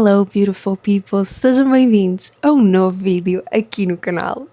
Hello beautiful people, sejam bem-vindos a um novo vídeo aqui no canal.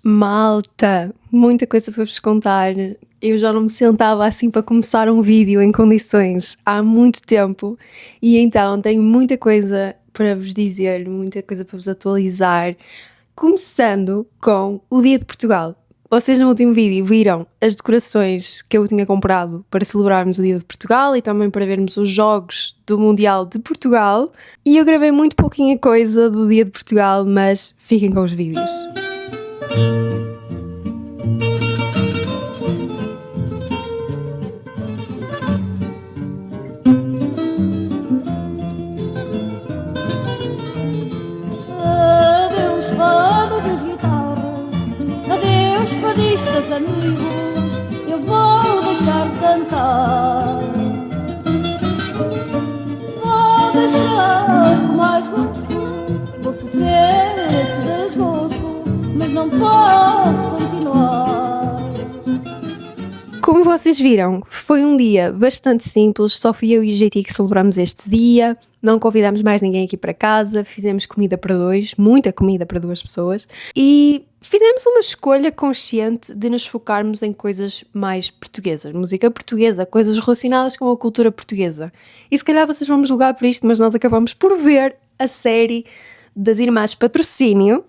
Malta, muita coisa para vos contar. Eu já não me sentava assim para começar um vídeo em condições há muito tempo e então tenho muita coisa para vos dizer, muita coisa para vos atualizar. Começando com o Dia de Portugal. Vocês no último vídeo viram as decorações que eu tinha comprado para celebrarmos o Dia de Portugal e também para vermos os jogos do Mundial de Portugal. E eu gravei muito pouquinha coisa do Dia de Portugal, mas fiquem com os vídeos. Adeus, fadas das guitarras, adeus, fadistas amigos, eu vou deixar de cantar. Vou deixar o mais gosto, vou sofrer esse desgosto, mas não posso continuar. Como vocês viram, foi um dia bastante simples, só fui eu e o GT que celebramos este dia, não convidámos mais ninguém aqui para casa, fizemos comida para dois, muita comida para duas pessoas, e fizemos uma escolha consciente de nos focarmos em coisas mais portuguesas, música portuguesa, coisas relacionadas com a cultura portuguesa. E se calhar vocês vão me julgar por isto, mas nós acabamos por ver a série das Irmãs Patrocínio,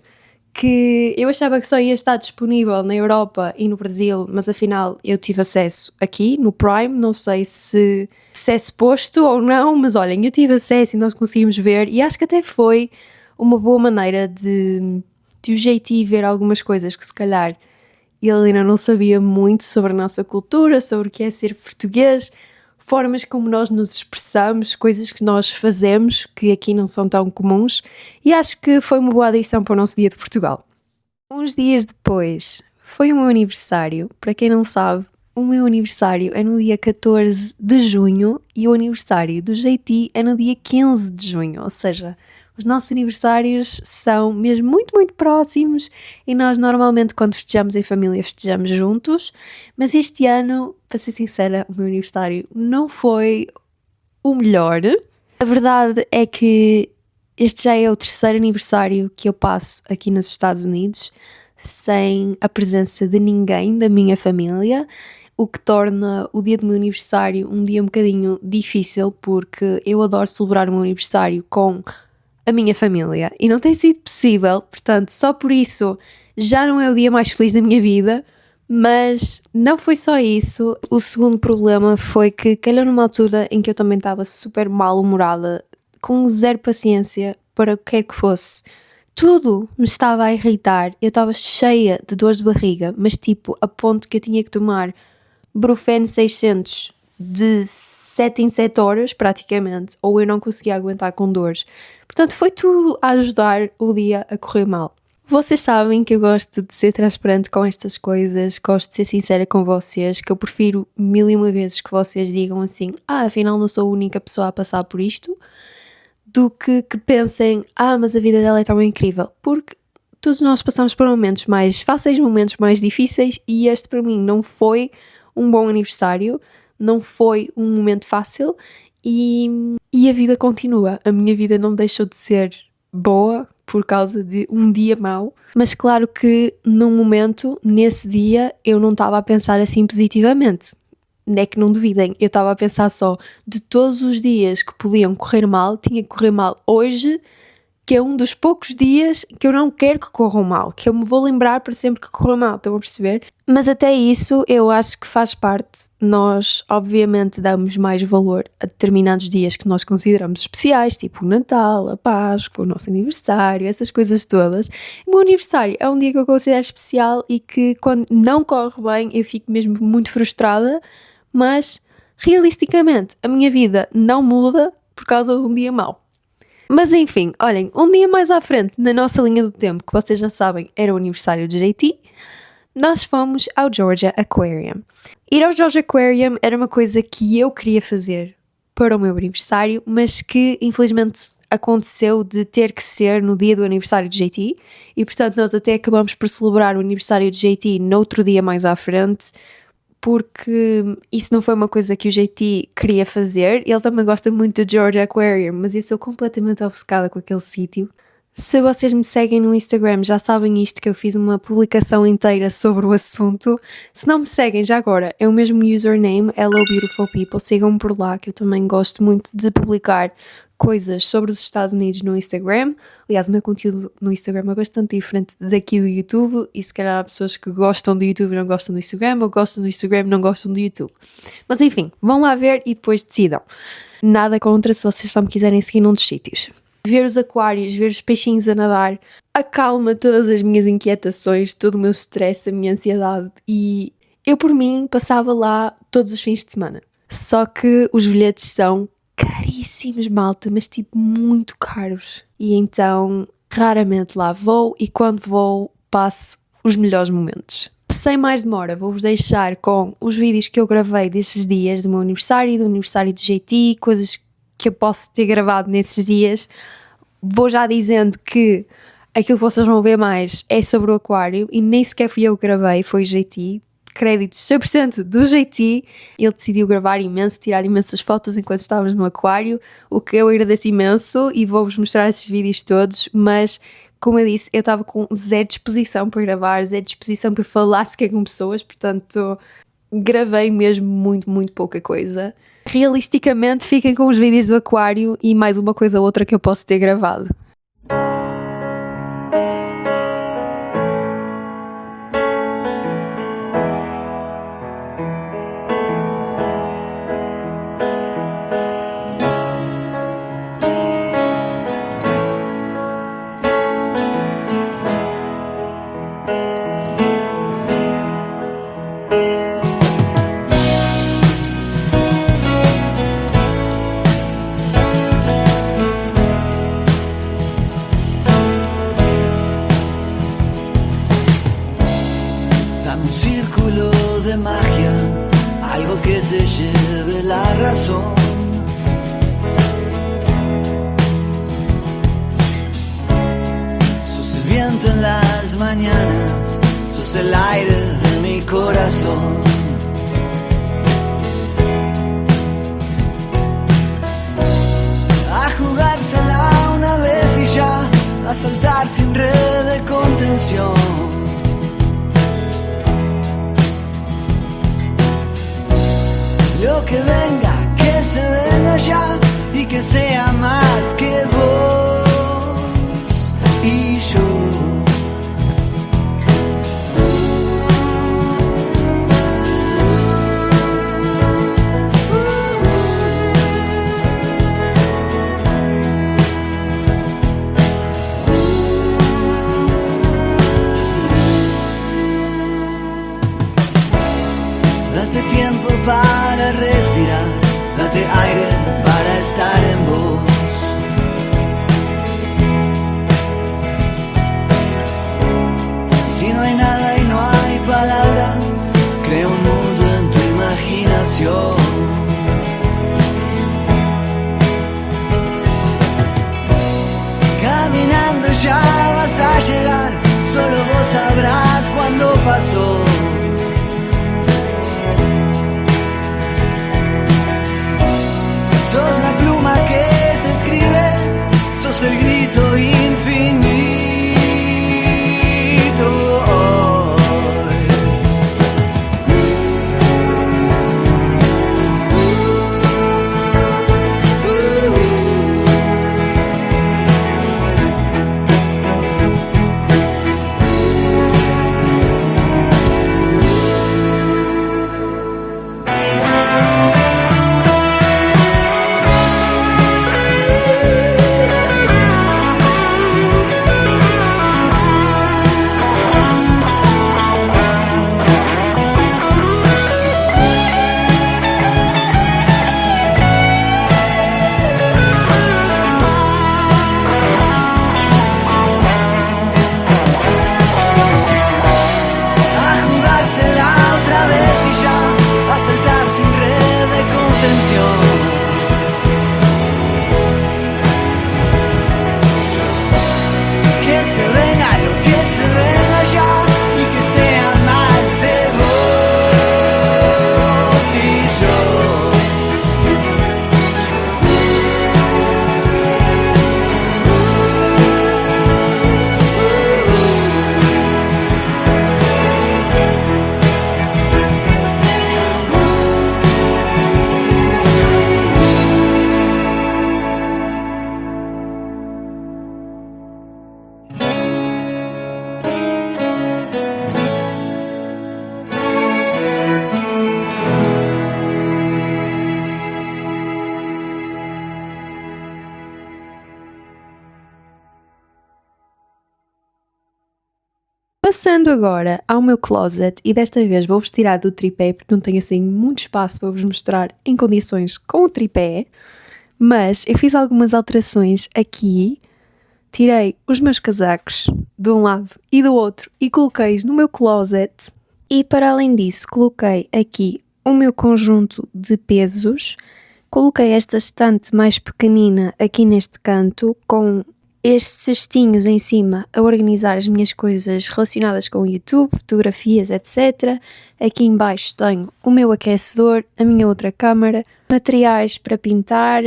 que eu achava que só ia estar disponível na Europa e no Brasil, mas afinal eu tive acesso aqui no Prime, não sei se é suposto ou não, mas olhem, eu tive acesso e nós conseguimos ver e acho que até foi uma boa maneira de o JT ver algumas coisas que se calhar ele ainda não sabia muito sobre a nossa cultura, sobre o que é ser português, formas como nós nos expressamos, coisas que nós fazemos que aqui não são tão comuns e acho que foi uma boa adição para o nosso Dia de Portugal. Uns dias depois foi o meu aniversário. Para quem não sabe, o meu aniversário é no dia 14 de junho e o aniversário do JT é no dia 15 de junho, ou seja, os nossos aniversários são mesmo muito, muito próximos e nós normalmente quando festejamos em família festejamos juntos, mas este ano, para ser sincera, o meu aniversário não foi o melhor. A verdade é que este já é o terceiro aniversário que eu passo aqui nos Estados Unidos sem a presença de ninguém da minha família, o que torna o dia do meu aniversário um dia um bocadinho difícil porque eu adoro celebrar o meu aniversário com a minha família e não tem sido possível, portanto só por isso já não é o dia mais feliz da minha vida, mas não foi só isso. O segundo problema foi que calhou numa altura em que eu também estava super mal-humorada, com zero paciência para o que quer que fosse. Tudo me estava a irritar, eu estava cheia de dores de barriga, mas tipo a ponto que eu tinha que tomar Brufen 600 de 7 em 7 horas praticamente, ou eu não conseguia aguentar com dores. Portanto, foi tudo a ajudar o dia a correr mal. Vocês sabem que eu gosto de ser transparente com estas coisas, gosto de ser sincera com vocês, que eu prefiro 1001 vezes que vocês digam assim, afinal não sou a única pessoa a passar por isto, do que pensem, mas a vida dela é tão incrível, porque todos nós passamos por momentos mais fáceis, momentos mais difíceis e este para mim não foi um bom aniversário, não foi um momento fácil e a vida continua. A minha vida não deixou de ser boa por causa de um dia mau, mas claro que num momento, nesse dia, eu não estava a pensar assim positivamente. É que não duvidem, eu estava a pensar só de todos os dias que podiam correr mal, tinha que correr mal hoje, que é um dos poucos dias que eu não quero que corram mal, que eu me vou lembrar para sempre que corram mal, estão a perceber? Mas até isso eu acho que faz parte. Nós obviamente damos mais valor a determinados dias que nós consideramos especiais, tipo o Natal, a Páscoa, o nosso aniversário, essas coisas todas. O meu aniversário é um dia que eu considero especial e que quando não corre bem eu fico mesmo muito frustrada, mas realisticamente a minha vida não muda por causa de um dia mau. Mas enfim, olhem, um dia mais à frente, na nossa linha do tempo, que vocês já sabem, era o aniversário de JT, nós fomos ao Georgia Aquarium. Ir ao Georgia Aquarium era uma coisa que eu queria fazer para o meu aniversário, mas que infelizmente aconteceu de ter que ser no dia do aniversário de JT, e portanto nós até acabamos por celebrar o aniversário de JT noutro dia mais à frente, porque isso não foi uma coisa que o JT queria fazer. Ele também gosta muito do Georgia Aquarium, mas eu sou completamente obcecada com aquele sítio. Se vocês me seguem no Instagram já sabem isto, que eu fiz uma publicação inteira sobre o assunto. Se não me seguem já agora, é o mesmo username, Hello Beautiful People, sigam-me por lá, que eu também gosto muito de publicar coisas sobre os Estados Unidos no Instagram. Aliás, o meu conteúdo no Instagram é bastante diferente daqui do YouTube, e se calhar há pessoas que gostam do YouTube e não gostam do Instagram, ou gostam do Instagram e não gostam do YouTube. Mas enfim, vão lá ver e depois decidam. Nada contra se vocês só me quiserem seguir num dos sítios. Ver os aquários, ver os peixinhos a nadar, acalma todas as minhas inquietações, todo o meu stress, a minha ansiedade, e eu por mim passava lá todos os fins de semana. Só que os bilhetes são caríssimos, malta, mas tipo muito caros, e então raramente lá vou, e quando vou passo os melhores momentos. Sem mais demora, vou-vos deixar com os vídeos que eu gravei desses dias do meu aniversário, do aniversário de JT, coisas que eu posso ter gravado nesses dias. Vou já dizendo que aquilo que vocês vão ver mais é sobre o aquário, e nem sequer fui eu que gravei, foi o JT. Créditos 100% do JT. Ele decidiu gravar imenso, tirar imensas fotos enquanto estávamos no aquário, o que eu agradeço imenso, e vou-vos mostrar esses vídeos todos. Mas, como eu disse, eu estava com zero disposição para gravar, zero disposição para falar sequer com pessoas, portanto gravei mesmo muito pouca coisa. Realisticamente, fiquem com os vídeos do aquário e mais uma coisa ou outra que eu posso ter gravado. Un círculo de magia, algo que se lleve la razón. Sos el viento en las mañanas, sos el aire de mi corazón. A jugársela una vez y ya, a saltar sin red de contención. Lo que venga, que se venga ya, y que sea más que vos y yo. Date tiempo para respirar, date aire para estar en vos. Si no hay nada y no hay palabras, crea un mundo en tu imaginación. Caminando ya vas a llegar, solo vos sabrás cuándo pasó. Sos la pluma que se escribe, sos el grito infinito. Passando agora ao meu closet, e desta vez vou-vos tirar do tripé porque não tenho assim muito espaço para vos mostrar em condições com o tripé, mas eu fiz algumas alterações aqui. Tirei os meus casacos de um lado e do outro e coloquei-os no meu closet. E para além disso, coloquei aqui o meu conjunto de pesos. Coloquei esta estante mais pequenina aqui neste canto, com estes cestinhos em cima a organizar as minhas coisas relacionadas com o YouTube, fotografias, etc. Aqui em baixo tenho o meu aquecedor, a minha outra câmara, materiais para pintar,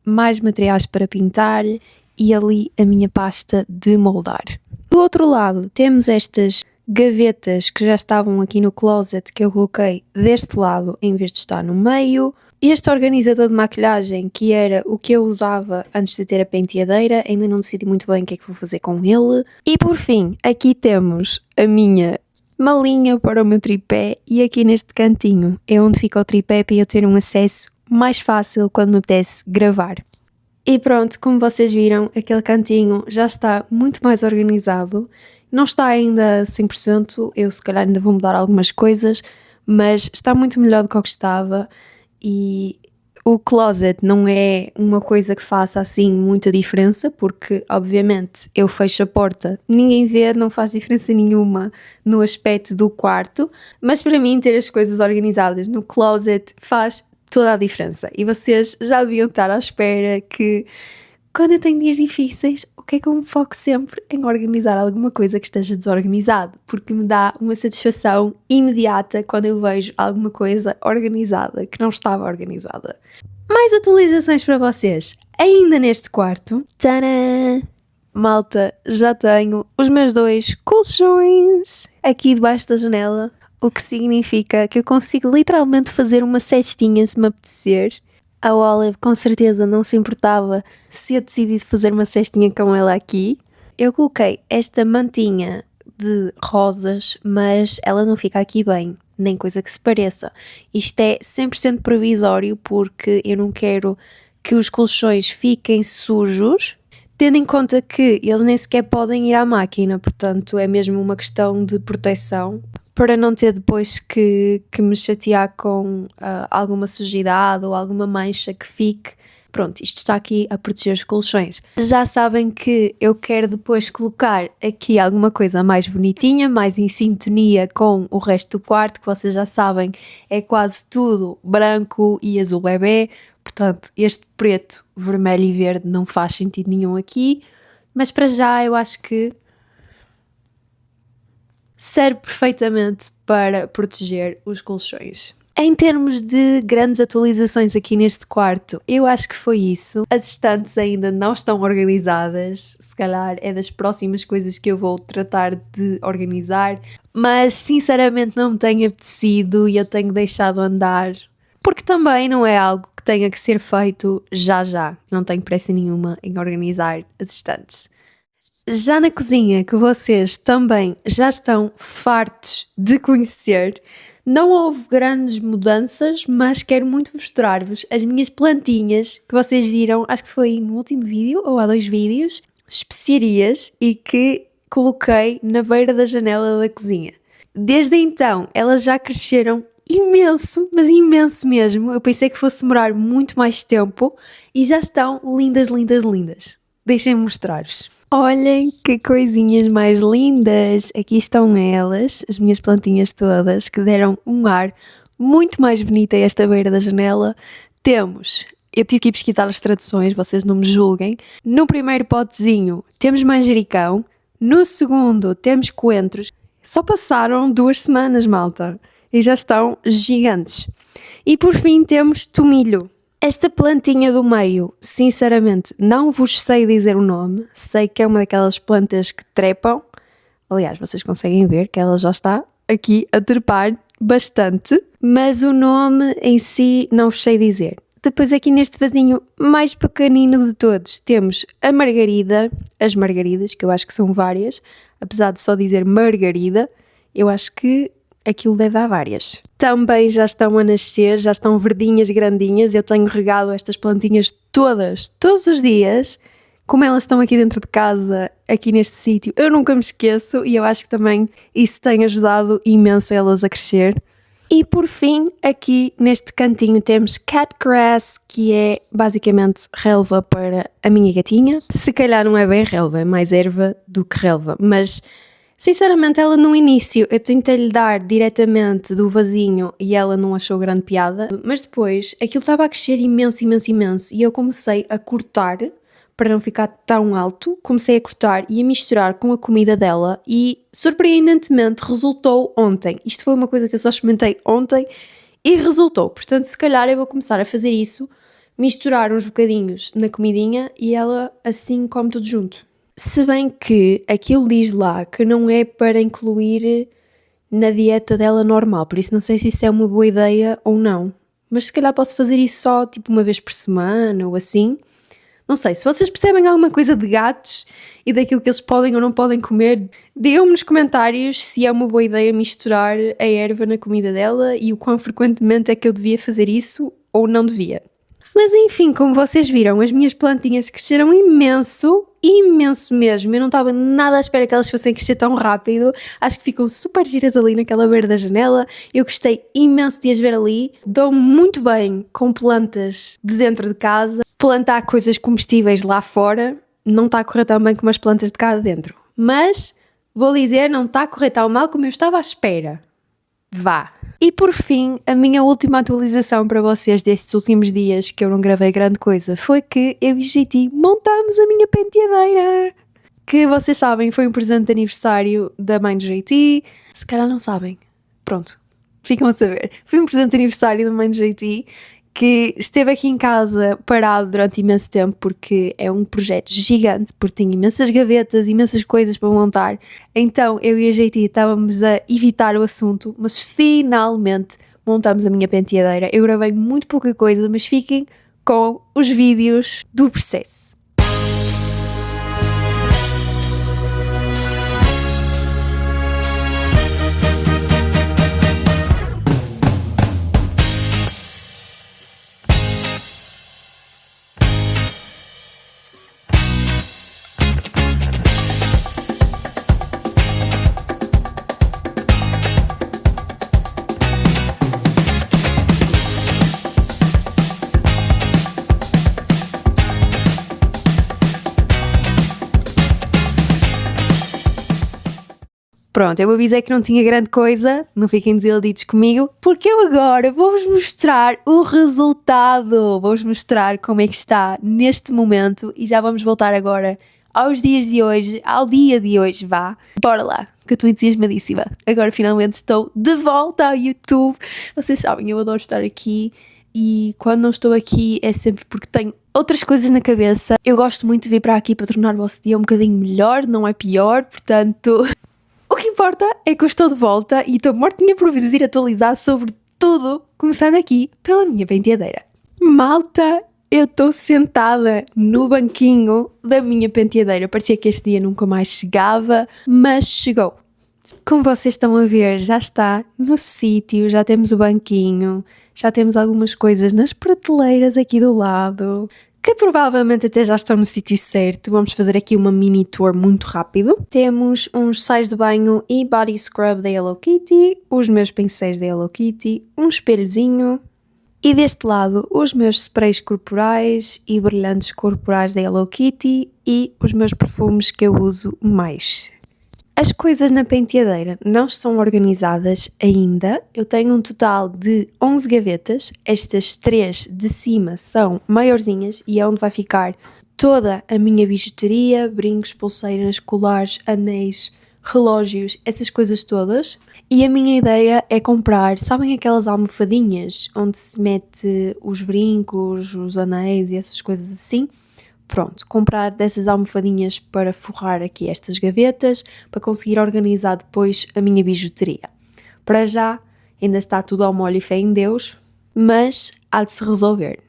mais materiais para pintar e ali a minha pasta de moldar. Do outro lado temos estas gavetas que já estavam aqui no closet que eu coloquei deste lado em vez de estar no meio. Este organizador de maquilhagem, que era o que eu usava antes de ter a penteadeira, ainda não decidi muito bem o que é que vou fazer com ele. E por fim, aqui temos a minha malinha para o meu tripé e aqui neste cantinho é onde fica o tripé para eu ter um acesso mais fácil quando me apetece gravar. E pronto, como vocês viram, aquele cantinho já está muito mais organizado. Não está ainda 100%, eu se calhar ainda vou mudar algumas coisas, mas está muito melhor do que o que estava. E o closet não é uma coisa que faça assim muita diferença, porque obviamente eu fecho a porta, ninguém vê, não faz diferença nenhuma no aspecto do quarto, mas para mim ter as coisas organizadas no closet faz toda a diferença. E vocês já deviam estar à espera que quando eu tenho dias difíceis, o que é que eu me foco sempre em organizar alguma coisa que esteja desorganizado, porque me dá uma satisfação imediata quando eu vejo alguma coisa organizada que não estava organizada. Mais atualizações para vocês. Ainda neste quarto, tadã! Malta, já tenho os meus 2 colchões aqui debaixo da janela, o que significa que eu consigo literalmente fazer uma cestinha se me apetecer. A Olive com certeza não se importava se eu decidisse fazer uma cestinha com ela aqui. Eu coloquei esta mantinha de rosas, mas ela não fica aqui bem, nem coisa que se pareça. Isto é 100% provisório porque eu não quero que os colchões fiquem sujos, tendo em conta que eles nem sequer podem ir à máquina, portanto é mesmo uma questão de proteção, para não ter depois que me chatear com alguma sujidade ou alguma mancha que fique. Pronto, isto está aqui a proteger os colchões. Já sabem que eu quero depois colocar aqui alguma coisa mais bonitinha, mais em sintonia com o resto do quarto, que vocês já sabem é quase tudo branco e azul bebê. Portanto, este preto, vermelho e verde não faz sentido nenhum aqui, mas para já eu acho que serve perfeitamente para proteger os colchões. Em termos de grandes atualizações aqui neste quarto, eu acho que foi isso. As estantes ainda não estão organizadas, se calhar é das próximas coisas que eu vou tratar de organizar, mas sinceramente não me tem apetecido e eu tenho deixado andar, porque também não é algo que tenha que ser feito já. Não tenho pressa nenhuma em organizar as estantes. Já na cozinha, que vocês também já estão fartos de conhecer, não houve grandes mudanças, mas quero muito mostrar-vos as minhas plantinhas que vocês viram, acho que foi no último vídeo ou há 2 vídeos, especiarias, e que coloquei na beira da janela da cozinha. Desde então, elas já cresceram imenso, mas imenso mesmo. Eu pensei que fosse demorar muito mais tempo e já estão lindas. Deixem-me mostrar-vos. Olhem que coisinhas mais lindas! Aqui estão elas, as minhas plantinhas todas, que deram um ar muito mais bonito a esta beira da janela. Eu tive que ir pesquisar as traduções, vocês não me julguem. No primeiro potezinho temos manjericão, no segundo temos coentros. Só passaram 2 semanas, malta, e já estão gigantes. E por fim temos tomilho. Esta plantinha do meio, sinceramente, não vos sei dizer o nome. Sei que é uma daquelas plantas que trepam. Aliás, vocês conseguem ver que ela já está aqui a trepar bastante. Mas o nome em si não vos sei dizer. Depois aqui neste vasinho mais pequenino de todos temos a margarida. As margaridas, que eu acho que são várias. Apesar de só dizer margarida, eu acho que aquilo deve dar várias. Também já estão a nascer, já estão verdinhas, grandinhas. Eu tenho regado estas plantinhas todos os dias, como elas estão aqui dentro de casa, aqui neste sítio, eu nunca me esqueço e eu acho que também isso tem ajudado imenso elas a crescer. E por fim, aqui neste cantinho temos catgrass, que é basicamente relva para a minha gatinha. Se calhar não é bem relva, é mais erva do que relva, mas sinceramente ela no início eu tentei-lhe dar diretamente do vasinho e ela não achou grande piada, mas depois aquilo estava a crescer imenso e eu comecei a cortar para não ficar tão alto, comecei a cortar e a misturar com a comida dela e surpreendentemente resultou ontem. Isto foi uma coisa que eu só experimentei ontem e resultou, portanto se calhar eu vou começar a fazer isso, misturar uns bocadinhos na comidinha e ela assim come tudo junto. Se bem que aquilo diz lá que não é para incluir na dieta dela normal, por isso não sei se isso é uma boa ideia ou não, mas se calhar posso fazer isso só tipo uma vez por semana ou assim. Não sei, se vocês percebem alguma coisa de gatos e daquilo que eles podem ou não podem comer, digam-me nos comentários se é uma boa ideia misturar a erva na comida dela e o quão frequentemente é que eu devia fazer isso ou não devia. Mas enfim, como vocês viram, as minhas plantinhas cresceram imenso mesmo. Eu não estava nada à espera que elas fossem crescer tão rápido. Acho que ficam super giras ali naquela beira da janela. Eu gostei imenso de as ver ali. Dou muito bem com plantas de dentro de casa. Plantar coisas comestíveis lá fora não está a correr tão bem como as plantas de cá dentro. Mas, vou dizer, não está a correr tão mal como eu estava à espera. Vá! E por fim, a minha última atualização para vocês destes últimos dias, que eu não gravei grande coisa, foi que eu e JT montámos a minha penteadeira. Que vocês sabem, foi um presente de aniversário da mãe do JT. Se calhar não sabem. Pronto, ficam a saber. Foi um presente de aniversário da mãe do JT que esteve aqui em casa parado durante imenso tempo porque é um projeto gigante, porque tinha imensas gavetas, imensas coisas para montar. Então eu e a JT estávamos a evitar o assunto, mas finalmente montamos a minha penteadeira. Eu gravei muito pouca coisa, mas fiquem com os vídeos do processo. Pronto, eu avisei que não tinha grande coisa, não fiquem desiludidos comigo, porque eu agora vou-vos mostrar o resultado, vou-vos mostrar como é que está neste momento e já vamos voltar agora aos dias de hoje, ao dia de hoje, vá. Bora lá, que eu estou entusiasmadíssima. Agora finalmente estou de volta ao YouTube. Vocês sabem, eu adoro estar aqui e quando não estou aqui é sempre porque tenho outras coisas na cabeça. Eu gosto muito de vir para aqui para tornar o vosso dia um bocadinho melhor, não é pior, portanto... O que importa é que eu estou de volta e estou mortinha por vos ir atualizar sobre tudo, começando aqui pela minha penteadeira. Malta, eu estou sentada no banquinho da minha penteadeira. Parecia que este dia nunca mais chegava, mas chegou. Como vocês estão a ver, já está no sítio, já temos o banquinho, já temos algumas coisas nas prateleiras aqui do lado, que provavelmente até já estão no sítio certo. Vamos fazer aqui uma mini tour muito rápido. Temos uns sais de banho e body scrub da Hello Kitty, os meus pincéis da Hello Kitty, um espelhozinho e deste lado os meus sprays corporais e brilhantes corporais da Hello Kitty e os meus perfumes que eu uso mais. As coisas na penteadeira não estão organizadas ainda. Eu tenho um total de 11 gavetas. Estas 3 de cima são maiorzinhas e é onde vai ficar toda a minha bijuteria, brincos, pulseiras, colares, anéis, relógios, essas coisas todas. E a minha ideia é comprar, sabem aquelas almofadinhas onde se mete os brincos, os anéis e essas coisas assim? Pronto, comprar dessas almofadinhas para forrar aqui estas gavetas, para conseguir organizar depois a minha bijuteria. Para já, ainda está tudo ao molho e fé em Deus, mas há de se resolver.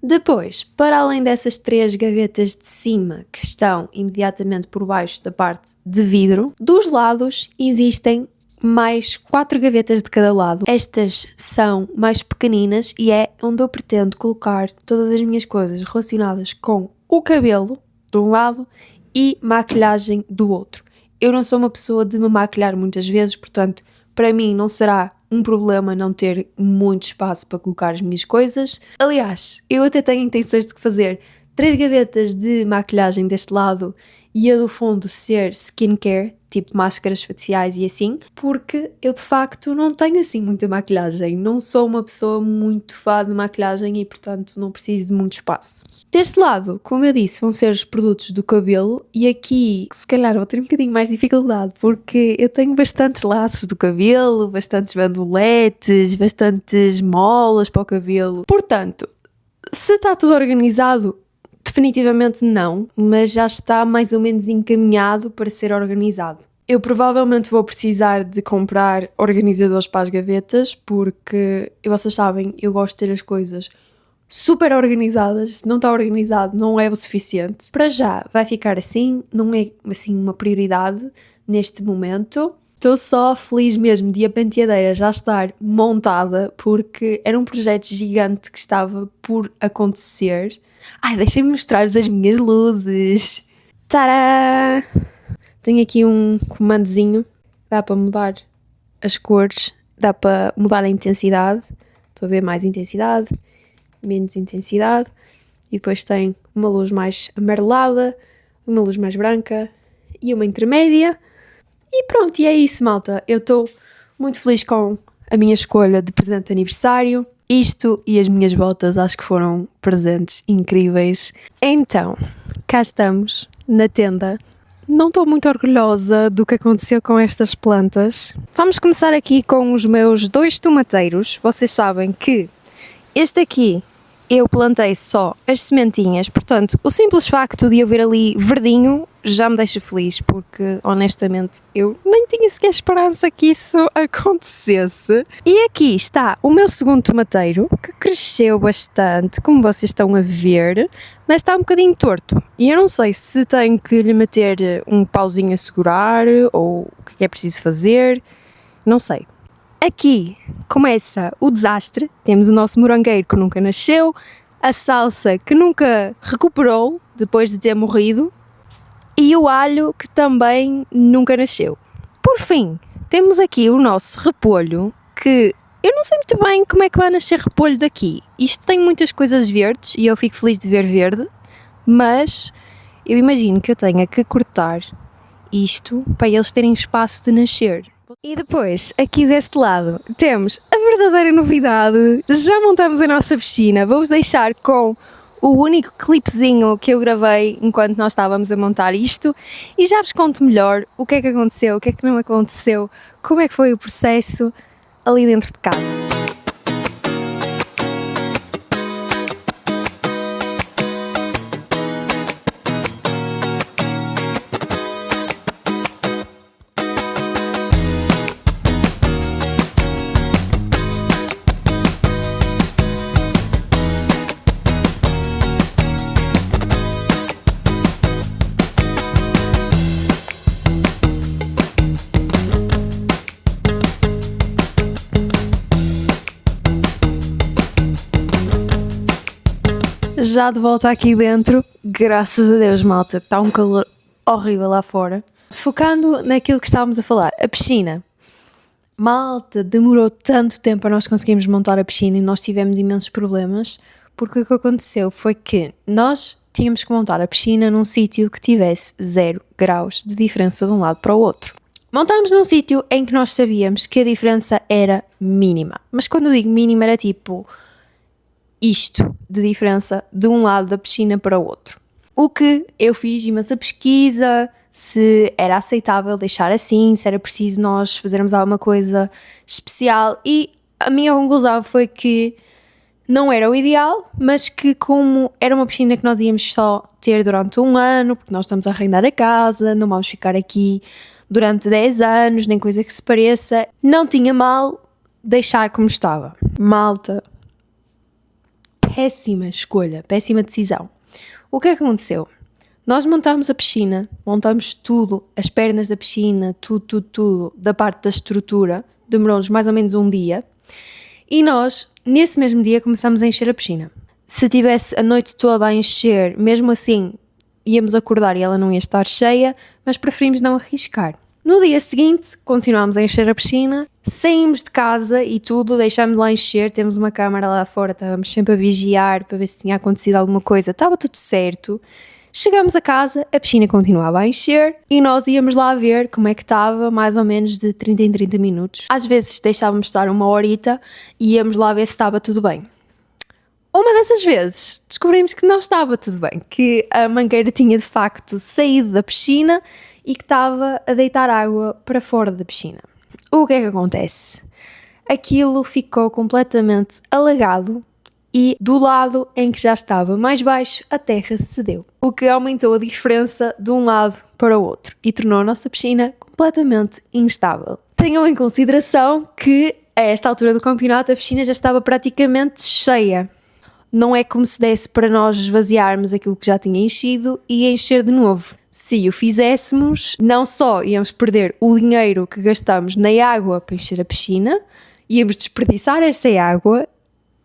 Depois, para além dessas 3 gavetas de cima que estão imediatamente por baixo da parte de vidro, dos lados existem mais 4 gavetas de cada lado. Estas são mais pequeninas e é onde eu pretendo colocar todas as minhas coisas relacionadas com o cabelo de um lado e maquilhagem do outro. Eu não sou uma pessoa de me maquilhar muitas vezes, portanto, para mim não será um problema não ter muito espaço para colocar as minhas coisas. Aliás, eu até tenho intenções de fazer 3 gavetas de maquilhagem deste lado e a do fundo ser skincare, tipo máscaras faciais e assim, porque eu de facto não tenho assim muita maquilhagem, não sou uma pessoa muito fã de maquilhagem e portanto não preciso de muito espaço. Deste lado, como eu disse, vão ser os produtos do cabelo e aqui se calhar vou ter um bocadinho mais dificuldade porque eu tenho bastantes laços do cabelo, bastantes bandoletes, bastantes molas para o cabelo, portanto, se está tudo organizado, definitivamente não, mas já está mais ou menos encaminhado para ser organizado. Eu provavelmente vou precisar de comprar organizadores para as gavetas, porque vocês sabem, eu gosto de ter as coisas super organizadas. Se não está organizado, não é o suficiente. Para já vai ficar assim, não é assim uma prioridade neste momento. Estou só feliz mesmo de a penteadeira já estar montada, porque era um projeto gigante que estava por acontecer. Ai, deixem-me mostrar-vos as minhas luzes. Tadá! Tenho aqui um comandozinho. Dá para mudar as cores. Dá para mudar a intensidade. Estou a ver mais intensidade, menos intensidade. E depois tem uma luz mais amarelada, uma luz mais branca e uma intermédia. E pronto, e é isso, malta. Eu estou muito feliz com a minha escolha de presente de aniversário. Isto e as minhas botas acho que foram presentes incríveis. Então, cá estamos, na tenda. Não estou muito orgulhosa do que aconteceu com estas plantas. Vamos começar aqui com os meus 2 tomateiros. Vocês sabem que este aqui eu plantei só as sementinhas, portanto, o simples facto de eu ver ali verdinho já me deixa feliz, porque honestamente eu nem tinha sequer esperança que isso acontecesse. E aqui está o meu segundo tomateiro, que cresceu bastante, como vocês estão a ver, mas está um bocadinho torto. E eu não sei se tenho que lhe meter um pauzinho a segurar, ou o que é preciso fazer, não sei. Aqui começa o desastre. Temos o nosso morangueiro que nunca nasceu, a salsa que nunca recuperou depois de ter morrido e o alho que também nunca nasceu. Por fim, temos aqui o nosso repolho que eu não sei muito bem como é que vai nascer repolho daqui. Isto tem muitas coisas verdes e eu fico feliz de ver verde, mas eu imagino que eu tenha que cortar isto para eles terem espaço de nascer. E depois, aqui deste lado, temos a verdadeira novidade. Já montamos a nossa piscina. Vou-vos deixar com o único clipezinho que eu gravei enquanto nós estávamos a montar isto e já vos conto melhor o que é que aconteceu, o que é que não aconteceu, como é que foi o processo ali dentro de casa. Já de volta aqui dentro, graças a Deus, malta, está um calor horrível lá fora. Focando naquilo que estávamos a falar, a piscina. Malta, demorou tanto tempo para nós conseguirmos montar a piscina e nós tivemos imensos problemas, porque o que aconteceu foi que nós tínhamos que montar a piscina num sítio que tivesse 0 graus de diferença de um lado para o outro. Montámos num sítio em que nós sabíamos que a diferença era mínima, mas quando eu digo mínima era tipo isto de diferença de um lado da piscina para o outro. O que eu fiz imensa pesquisa, se era aceitável deixar assim, se era preciso nós fazermos alguma coisa especial e a minha conclusão foi que não era o ideal, mas que como era uma piscina que nós íamos só ter durante 1 ano, porque nós estamos a arrendar a casa, não vamos ficar aqui durante 10 anos, nem coisa que se pareça, não tinha mal deixar como estava. Malta, péssima escolha, péssima decisão. O que é que aconteceu? Nós montámos a piscina, montamos tudo, as pernas da piscina, tudo, da parte da estrutura, demorou-nos mais ou menos 1 dia, e nós, nesse mesmo dia, começamos a encher a piscina. Se tivesse a noite toda a encher, mesmo assim, íamos acordar e ela não ia estar cheia, mas preferimos não arriscar. No dia seguinte, continuámos a encher a piscina, saímos de casa e tudo, deixámos lá encher, temos uma câmara lá fora, estávamos sempre a vigiar para ver se tinha acontecido alguma coisa, estava tudo certo. Chegamos a casa, a piscina continuava a encher e nós íamos lá ver como é que estava, mais ou menos de 30 em 30 minutos. Às vezes deixávamos estar uma horita e íamos lá ver se estava tudo bem. Uma dessas vezes descobrimos que não estava tudo bem, que a mangueira tinha de facto saído da piscina e que estava a deitar água para fora da piscina. O que é que acontece? Aquilo ficou completamente alagado e do lado em que já estava mais baixo, a terra cedeu, o que aumentou a diferença de um lado para o outro e tornou a nossa piscina completamente instável. Tenham em consideração que a esta altura do campeonato a piscina já estava praticamente cheia. Não é como se desse para nós esvaziarmos aquilo que já tinha enchido e encher de novo. Se o fizéssemos, não só íamos perder o dinheiro que gastamos na água para encher a piscina, íamos desperdiçar essa água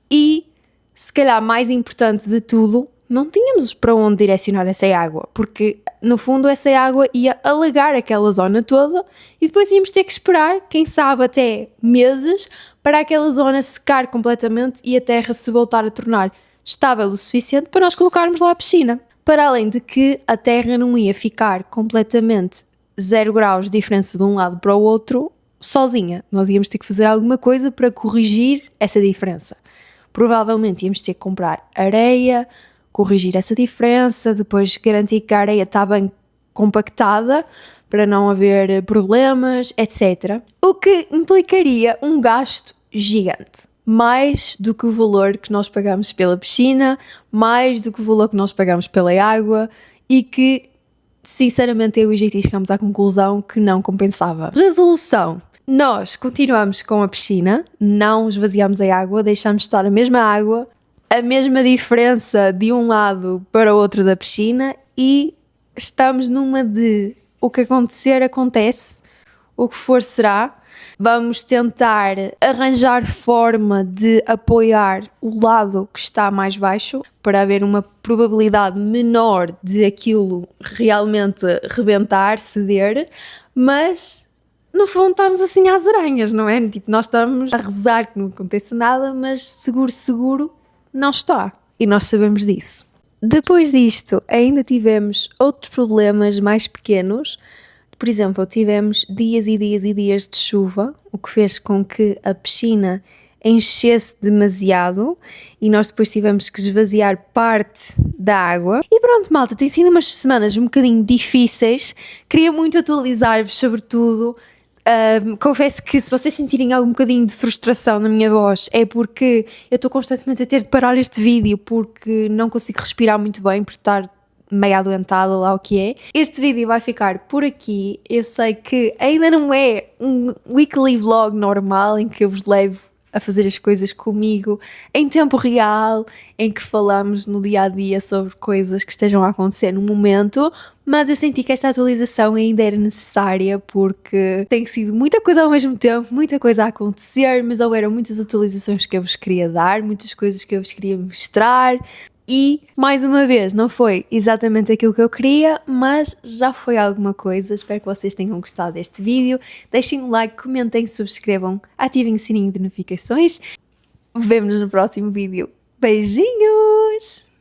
e, se calhar mais importante de tudo, não tínhamos para onde direcionar essa água, porque no fundo essa água ia alagar aquela zona toda e depois íamos ter que esperar, quem sabe até meses, para aquela zona secar completamente e a terra se voltar a tornar estável o suficiente para nós colocarmos lá a piscina. Para além de que a terra não ia ficar completamente 0 graus de diferença de um lado para o outro sozinha. Nós íamos ter que fazer alguma coisa para corrigir essa diferença. Provavelmente íamos ter que comprar areia, corrigir essa diferença, depois garantir que a areia está bem compactada para não haver problemas, etc. O que implicaria um gasto gigante. Mais do que o valor que nós pagamos pela piscina, mais do que o valor que nós pagamos pela água e que, sinceramente, eu e o GT chegamos à conclusão que não compensava. Resolução. Nós continuamos com a piscina, não esvaziamos a água, deixamos estar a mesma água, a mesma diferença de um lado para o outro da piscina e estamos numa de o que acontecer, acontece, o que for será. Vamos tentar arranjar forma de apoiar o lado que está mais baixo para haver uma probabilidade menor de aquilo realmente rebentar, ceder, mas no fundo estamos assim às aranhas, não é? Tipo, nós estamos a rezar que não aconteça nada, mas seguro não está e nós sabemos disso. Depois disto ainda tivemos outros problemas mais pequenos. Por exemplo, tivemos dias e dias e dias de chuva, o que fez com que a piscina enchesse demasiado e nós depois tivemos que esvaziar parte da água. E pronto, malta, tem sido umas semanas um bocadinho difíceis. Queria muito atualizar-vos sobre tudo. Confesso que se vocês sentirem algum bocadinho de frustração na minha voz é porque eu estou constantemente a ter de parar este vídeo porque não consigo respirar muito bem por estar meio adoentada lá o que é. Este vídeo vai ficar por aqui. Eu sei que ainda não é um weekly vlog normal em que eu vos levo a fazer as coisas comigo em tempo real, em que falamos no dia a dia sobre coisas que estejam a acontecer no momento, mas eu senti que esta atualização ainda era necessária porque tem sido muita coisa ao mesmo tempo, muita coisa a acontecer, mas houveram muitas atualizações que eu vos queria dar, muitas coisas que eu vos queria mostrar. E, mais uma vez, não foi exatamente aquilo que eu queria, mas já foi alguma coisa. Espero que vocês tenham gostado deste vídeo. Deixem um like, comentem, subscrevam, ativem o sininho de notificações. Vemo-nos no próximo vídeo. Beijinhos!